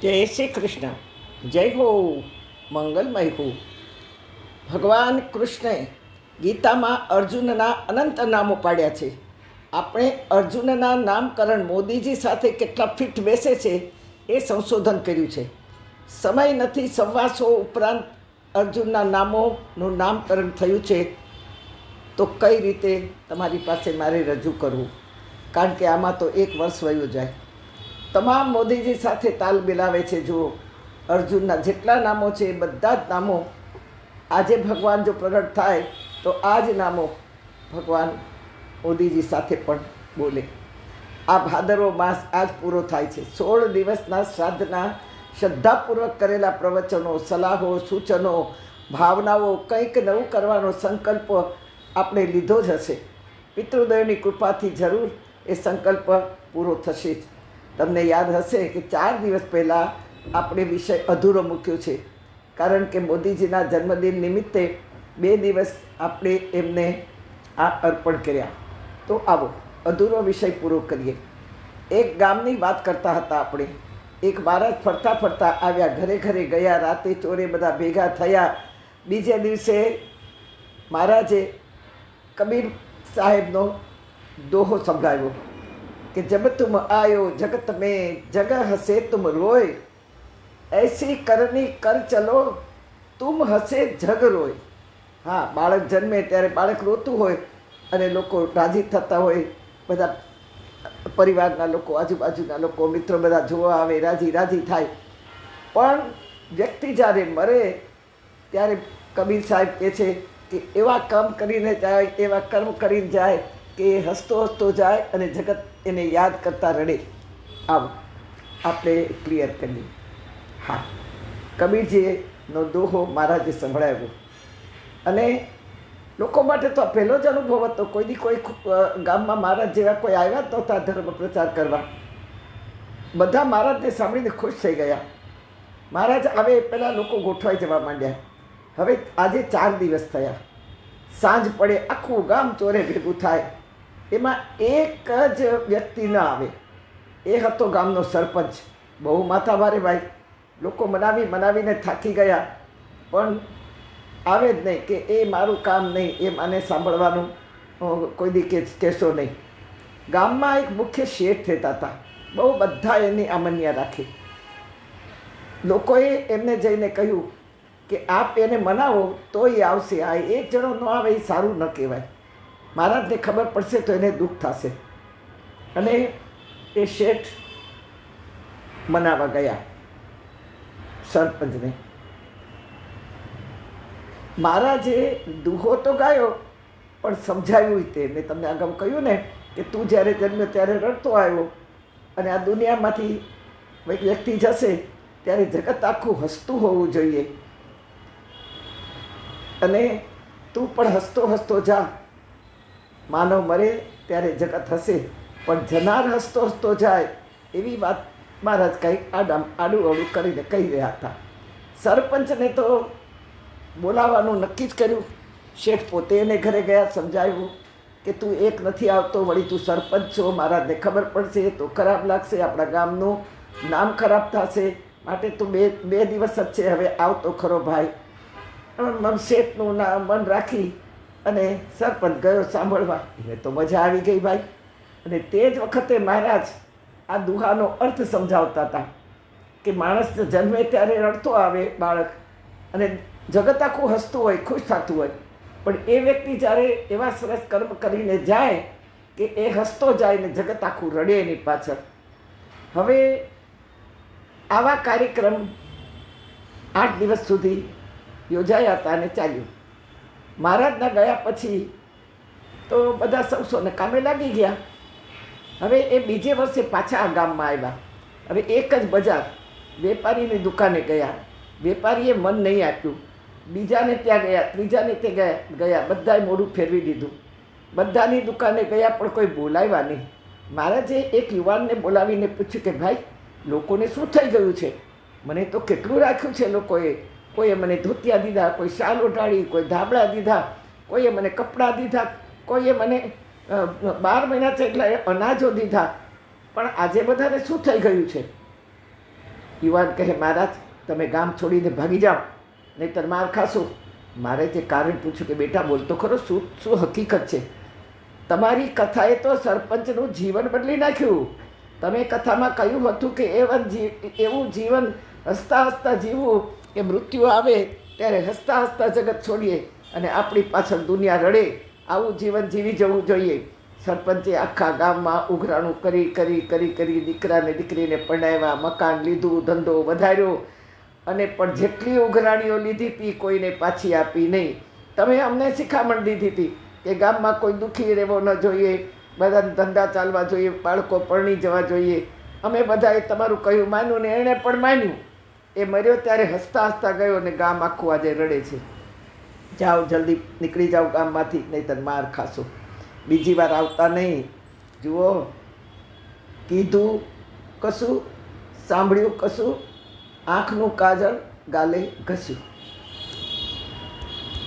જય શ્રી કૃષ્ણ. જય હો, મંગલમય હો. ભગવાન કૃષ્ણએ ગીતામાં અર્જુનના અનંત નામો પાડ્યા છે. આપણે અર્જુનના નામકરણ મોદીજી સાથે કેટલા ફિટ બેસે છે એ સંશોધન કર્યું છે. સમય નથી, 125 ઉપરાંત અર્જુનના નામોનું નામકરણ થયું છે. તો કઈ રીતે તમારી પાસે મારે રજૂ કરવું, કારણ કે આમાં તો 1 વર્ષ વયું જાય. તમામ મોદીજી સાથે તાલ મિલાવે છે. જુઓ, અર્જુનના જેટલા નામો છે એ બધા જ નામો આજે ભગવાન જો પ્રગટ થાય તો આ જ નામો ભગવાન મોદીજી સાથે પણ બોલે. આ ભાદરવો માસ આજ પૂરો થાય છે. 16 દિવસના શ્રાદ્ધના શ્રદ્ધાપૂર્વક કરેલા પ્રવચનો, સલાહો, સૂચનો, ભાવનાઓ, કંઈક નવું કરવાનો સંકલ્પ આપણે લીધો જ હશે. પિતૃદેવની કૃપાથી જરૂર એ સંકલ્પ પૂરો થશે જ. તમને યાદ હશે કે 4 દિવસ પહેલાં આપણે વિષય અધૂરો મૂક્યો છે, કારણ કે મોદીજીના જન્મદિન નિમિત્તે 2 દિવસ આપણે એમને આ અર્પણ કર્યા. તો આવો અધૂરો વિષય પૂરો કરીએ. એક ગામની વાત કરતા હતા આપણે. એક મહારાજ ફરતા ફરતા આવ્યા, ઘરે ઘરે ગયા, રાતે ચોરે બધા ભેગા થયા. બીજે દિવસે મહારાજે કબીર સાહેબનો દોહો સંભળાવ્યો કે જબ તુમ આયો જગત મેં જગ હસે તુમ રોય, ऐसी करनी कर चलो તુમ હસે જગ રોય. હા, બાળક જન્મે ત્યારે બાળક રોતું હોય અને લોકો રાજી થતા હોય, બધા પરિવારના લોકો, આજુબાજુના લોકો, મિત્રો બધા જોવા આવે, રાજી રાજી થાય. પણ વ્યક્તિ જ્યારે મરે ત્યારે કબીર સાહેબ કહે છે કે એવા કામ કરીને જાય, એવા કર્મ કરીને જાય કે એ હસતો હસતો જાય અને જગત એને યાદ કરતા રડે. આવો આપણે ક્લિયર કરીએ. હા, કબીરજીનો દોહો મહારાજે સંભળાવ્યો અને લોકો માટે તો આ પહેલો જ અનુભવ હતો. કોઈ ગામમાં મહારાજ જેવા કોઈ આવ્યા જ નહોતા ધર્મ પ્રચાર કરવા. બધા મહારાજને સાંભળીને ખુશ થઈ ગયા. મહારાજ આવે પહેલાં લોકો ગોઠવાઈ જવા માંડ્યા. હવે આજે 4 દિવસ થયા. સાંજ પડે આખું ગામ ચોરે ભેગું થાય. એમાં એક જ વ્યક્તિ ન આવે. એ હતો ગામનો સરપંચ. બહુ માથાભારે ભાઈ. લોકો મનાવીને થાકી ગયા, પણ આવે જ નહીં કે એ મારું કામ નહીં, એ મને સાંભળવાનું કોઈ દી કહેશો નહીં. ગામમાં એક મુખ્ય શેઠ રહેતા હતા. બહુ બધા એની આમન્યા રાખી. લોકોએ એમને જઈને કહ્યું કે આપ એને મનાવો તો એ આવશે. આ એક જણો ન આવે એ સારું ન કહેવાય. મહારાજને ખબર પડશે તો એને દુઃખ થશે. અને એ શેઠ મનાવા ગયા સરપંચને. મહારાજે દુહો તો ગાયો, પણ સમજાવ્યું તે. મેં તમને અગાઉ કહ્યું ને કે તું જ્યારે જન્મ્યો ત્યારે રડતો આવ્યો અને આ દુનિયામાંથી વ્યક્તિ જશે ત્યારે જગત આખું હસતું હોવું જોઈએ, અને તું પણ હસતો હસતો જા. માનવ મરે ત્યારે જગત હશે, પણ જનાર હસતો હસતો જાય. એવી વાત મહારાજ કંઈક આડું અવળું કરીને કહી રહ્યા હતા. સરપંચને તો બોલાવવાનું નક્કી જ કર્યું. શેઠ પોતે એને ઘરે ગયા, સમજાવ્યું કે તું એક નથી આવતો, વળી તું સરપંચ છો, મહારાજને ખબર પડશે તો ખરાબ લાગશે, આપણા ગામનું નામ ખરાબ થશે, માટે તું બે દિવસ જ છે, હવે આવતો ખરો ભાઈ. શેઠનું મન રાખી અને સરપંચ ગયો સાંભળવા. એને તો મજા આવી ગઈ ભાઈ. અને તે જ વખતે મહારાજ આ દુહાનો અર્થ સમજાવતા હતા કે માણસ જન્મે ત્યારે રડતો આવે બાળક, અને જગત આખું હસતું હોય, ખુશ થતું હોય, પણ એ વ્યક્તિ જ્યારે એવા સરસ કર્મ કરીને જાય કે એ હસતો જાય ને જગત આખું રડે એની પાછળ. હવે આવા કાર્યક્રમ 8 દિવસ સુધી યોજાયા હતા અને ચાલ્યું. મહારાજના ગયા પછી તો બધા સૌને કામે લાગી ગયા. હવે એ બીજે વર્ષે પાછા આ ગામમાં આવ્યા. હવે એક જ બજાર, વેપારીની દુકાને ગયા. વેપારીએ મન નહીં આપ્યું. બીજાને ત્યાં ગયા, ત્રીજાને ત્યાં ગયા, બધાએ મોઢું ફેરવી દીધું. બધાની દુકાને ગયા પણ કોઈ બોલાવ્યા નહીં. મહારાજે એક યુવાનને બોલાવીને પૂછ્યું કે ભાઈ, લોકોને શું થઈ ગયું છે? મને તો કેટલું રાખ્યું છે લોકોએ. કોઈએ મને ધોતિયા દીધા, કોઈ શાલ ઓઢાડી, કોઈ ધાબળા દીધા, કોઈએ મને કપડાં દીધા, કોઈએ મને 12 મહિના છે એટલે અનાજો દીધા, પણ આજે બધાને શું થઈ ગયું છે? યુવાન કહે, મહારાજ તમે ગામ છોડીને ભાગી જાઓ, નહીંતર માર ખાશો. મારે તે કારણ પૂછ્યું કે બેટા બોલ તો ખરો, શું શું હકીકત છે? તમારી કથાએ તો સરપંચનું જીવન બદલી નાખ્યું. તમે કથામાં કહ્યું હતું કે એવું જીવન હસતા હસતા જીવવું કે મૃત્યુ આવે ત્યારે હસતા હસતા જગત છોડીએ અને આપણી પાછળ દુનિયા રડે, આવું જીવન જીવી જવું જોઈએ. સરપંચે આખા ગામમાં ઉઘરાણું કરી કરી કરી કરી દીકરાને દીકરીને પરણાવ્યા, મકાન લીધું, ધંધો વધાર્યો, અને પણ જેટલી ઉઘરાણીઓ લીધી હતી કોઈને પાછી આપી નહીં. તમે અમને શિખામણ દીધી હતી કે ગામમાં કોઈ દુઃખી રહેવો ન જોઈએ, બધાને ધંધા ચાલવા જોઈએ, બાળકો પરણી જવા જોઈએ. અમે બધાએ તમારું કહ્યું માન્યું ને એણે પણ માન્યું. એ મર્યો ત્યારે હસતા હસતા ગયો ને ગામ આખું આજે રડે છે. જાઓ જલ્દી નીકળી જાઓ ગામમાંથી, નહીંતર માર ખાશો. બીજી વાર આવતા નહીં. જુઓ, કીધું કશું, સાંભળ્યું કશું, આંખનું કાજળ ગાલે ઘસ્યું.